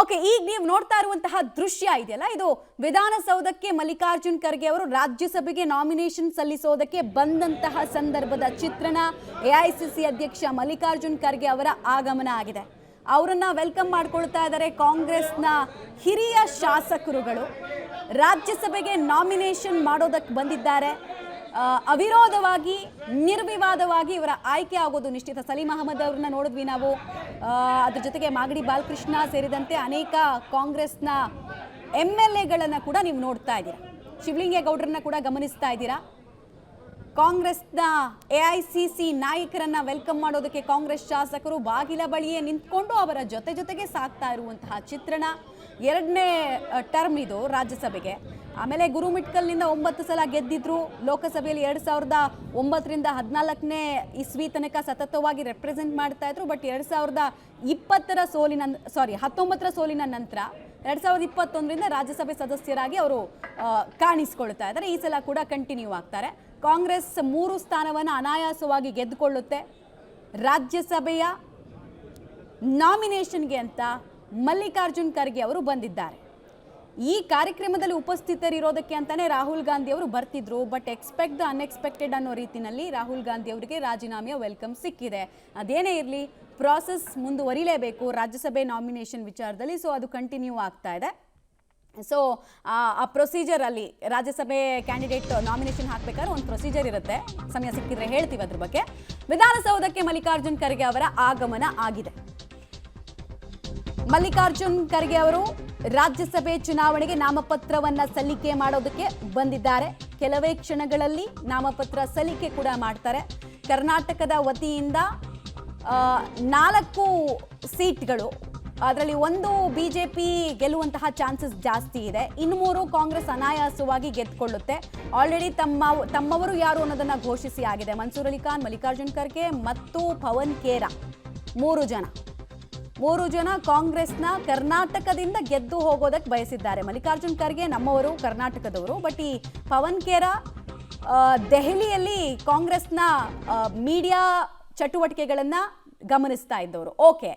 Okay, ಈಗ ನೀವು ನೋಡ್ತಾ ಇರುವಂತಹ ದೃಶ್ಯ ಇದೆಯಲ್ಲ, ಇದು ವಿಧಾನಸೌಧಕ್ಕೆ ಮಲ್ಲಿಕಾರ್ಜುನ್ ಖರ್ಗೆ ಅವರು ರಾಜ್ಯಸಭೆಗೆ ನಾಮಿನೇಷನ್ ಸಲ್ಲಿಸೋದಕ್ಕೆ ಬಂದಂತಹ ಸಂದರ್ಭದ ಚಿತ್ರಣ. ಎಐಸಿಸಿ ಅಧ್ಯಕ್ಷ ಮಲ್ಲಿಕಾರ್ಜುನ್ ಖರ್ಗೆ ಅವರ ಆಗಮನ ಆಗಿದೆ. ಅವರನ್ನ ವೆಲ್ಕಮ್ ಮಾಡ್ಕೊಳ್ತಾ ಇದ್ದಾರೆ ಕಾಂಗ್ರೆಸ್ನ ಹಿರಿಯ ಶಾಸಕರುಗಳು. ರಾಜ್ಯಸಭೆಗೆ ನಾಮಿನೇಷನ್ ಮಾಡೋದಕ್ಕೆ ಬಂದಿದ್ದಾರೆ. ಅವಿರೋಧವಾಗಿ ನಿರ್ವಿವಾದವಾಗಿ ಇವರ ಆಯ್ಕೆ ಆಗೋದು ನಿಶ್ಚಿತ. ಸಲೀಂ ಅಹಮದ್ ಅವ್ರನ್ನ ನೋಡಿದ್ವಿ ನಾವು. ಅದ್ರ ಜೊತೆಗೆ ಮಾಗಡಿ ಬಾಲಕೃಷ್ಣ ಸೇರಿದಂತೆ ಅನೇಕ ಕಾಂಗ್ರೆಸ್ನ MLAಗಳನ್ನ ಕೂಡ ನೀವು ನೋಡ್ತಾ ಇದ್ದೀರಾ. ಶಿವಲಿಂಗೇಗೌಡರನ್ನ ಕೂಡ ಗಮನಿಸ್ತಾ ಇದ್ದೀರಾ. ಕಾಂಗ್ರೆಸ್ನ AICC ನಾಯಕರನ್ನ ವೆಲ್ಕಮ್ ಮಾಡೋದಕ್ಕೆ ಕಾಂಗ್ರೆಸ್ ಶಾಸಕರು ಬಾಗಿಲ ಬಳಿಯೇ ನಿಂತ್ಕೊಂಡು ಅವರ ಜೊತೆಗೆ ಸಾಕ್ತಾ ಇರುವಂತಹ ಚಿತ್ರಣ. 2ನೇ ಟರ್ಮ್ ಇದು ರಾಜ್ಯಸಭೆಗೆ. ಆಮೇಲೆ ಗುರುಮಿಟ್ಕಲ್ನಿಂದ 9 ಸಲ ಗೆದ್ದಿದ್ರು. ಲೋಕಸಭೆಯಲ್ಲಿ 2009ರಿಂದ 14ನೇ ಇಸ್ವಿ ತನಕ ಸತತವಾಗಿ ರೆಪ್ರೆಸೆಂಟ್ ಮಾಡ್ತಾ ಇದ್ರು. ಬಟ್ 2019ರ ಸೋಲಿನ ನಂತರ 2021ರಿಂದ ರಾಜ್ಯಸಭೆ ಸದಸ್ಯರಾಗಿ ಅವರು ಕಾಣಿಸ್ಕೊಳ್ತಾ ಇದ್ದಾರೆ. ಈ ಸಲ ಕೂಡ ಕಂಟಿನ್ಯೂ ಆಗ್ತಾರೆ. ಕಾಂಗ್ರೆಸ್ 3 ಸ್ಥಾನವನ್ನು ಅನಾಯಾಸವಾಗಿ ಗೆದ್ದುಕೊಳ್ಳುತ್ತೆ. ರಾಜ್ಯಸಭೆಯ ನಾಮಿನೇಷನ್ಗೆ ಅಂತ ಮಲ್ಲಿಕಾರ್ಜುನ್ ಖರ್ಗೆ ಅವರು ಬಂದಿದ್ದಾರೆ. ಈ ಕಾರ್ಯಕ್ರಮದಲ್ಲಿ ಉಪಸ್ಥಿತರಿರೋದಕ್ಕೆ ಅಂತಾನೆ ರಾಹುಲ್ ಗಾಂಧಿ ಅವರು ಬರ್ತಿದ್ರು. ಬಟ್ ಎಕ್ಸ್ಪೆಕ್ಟ್ ದ ಅನ್ಎಕ್ಸ್ಪೆಕ್ಟೆಡ್ ಅನ್ನೋ ರೀತಿಯಲ್ಲಿ ರಾಹುಲ್ ಗಾಂಧಿ ಅವರಿಗೆ ರಾಜೀನಾಮೆಯ ವೆಲ್ಕಮ್ ಸಿಕ್ಕಿದೆ. ಅದೇನೇ ಇರಲಿ, ಪ್ರಾಸೆಸ್ ಮುಂದುವರಿಲೇಬೇಕು ರಾಜ್ಯಸಭೆ ನಾಮಿನೇಷನ್ ವಿಚಾರದಲ್ಲಿ. ಸೊ ಅದು ಕಂಟಿನ್ಯೂ ಆಗ್ತಾ ಇದೆ. ಸೊ ಆ ಪ್ರೊಸೀಜರ್ ಅಲ್ಲಿ ರಾಜ್ಯಸಭೆ ಕ್ಯಾಂಡಿಡೇಟ್ ನಾಮಿನೇಷನ್ ಹಾಕ್ಬೇಕಾದ್ರೆ ಒಂದು ಪ್ರೊಸೀಜರ್ ಇರುತ್ತೆ. ಸಮಯ ಸಿಕ್ಕಿದ್ರೆ ಹೇಳ್ತೀವಿ ಅದ್ರ ಬಗ್ಗೆ. ವಿಧಾನಸೌಧಕ್ಕೆ ಮಲ್ಲಿಕಾರ್ಜುನ್ ಖರ್ಗೆ ಅವರ ಆಗಮನ ಆಗಿದೆ. ಮಲ್ಲಿಕಾರ್ಜುನ್ ಖರ್ಗೆ ಅವರು ರಾಜ್ಯಸಭೆ ಚುನಾವಣೆಗೆ ನಾಮಪತ್ರವನ್ನ ಸಲ್ಲಿಕೆ ಮಾಡೋದಕ್ಕೆ ಬಂದಿದ್ದಾರೆ. ಕೆಲವೇ ಕ್ಷಣಗಳಲ್ಲಿ ನಾಮಪತ್ರ ಸಲ್ಲಿಕೆ ಕೂಡ ಮಾಡ್ತಾರೆ. ಕರ್ನಾಟಕದ ವತಿಯಿಂದ 4 ಸೀಟ್ಗಳು, ಅದರಲ್ಲಿ 1 BJP ಗೆಲ್ಲುವಂತಹ ಚಾನ್ಸಸ್ ಜಾಸ್ತಿ ಇದೆ. ಇನ್ನು 3 ಕಾಂಗ್ರೆಸ್ ಅನಾಯಾಸವಾಗಿ ಗೆದ್ದುಕೊಳ್ಳುತ್ತೆ. ಆಲ್ರೆಡಿ ತಮ್ಮವರು ಯಾರು ಅನ್ನೋದನ್ನ ಘೋಷಿಸಿ ಆಗಿದೆ. ಮನ್ಸೂರ್ ಅಲಿ ಖಾನ್, ಮಲ್ಲಿಕಾರ್ಜುನ್ ಖರ್ಗೆ ಮತ್ತು ಪವನ್ ಖೇರಾ 3 ಜನ ಕಾಂಗ್ರೆಸ್ನ ಕರ್ನಾಟಕದಿಂದ ಗೆದ್ದು ಹೋಗೋದಕ್ಕೆ ಬಯಸಿದ್ದಾರೆ. ಮಲ್ಲಿಕಾರ್ಜುನ್ ಖರ್ಗೆ ನಮ್ಮವರು, ಕರ್ನಾಟಕದವರು. ಬಟ್ ಈ ಪವನ್ ಖೇರಾ ದೆಹಲಿಯಲ್ಲಿ ಕಾಂಗ್ರೆಸ್ನ ಮೀಡಿಯಾ ಚಟುವಟಿಕೆಗಳನ್ನ ಗಮನಿಸ್ತಾ ಇದ್ದವರು. ಓಕೆ,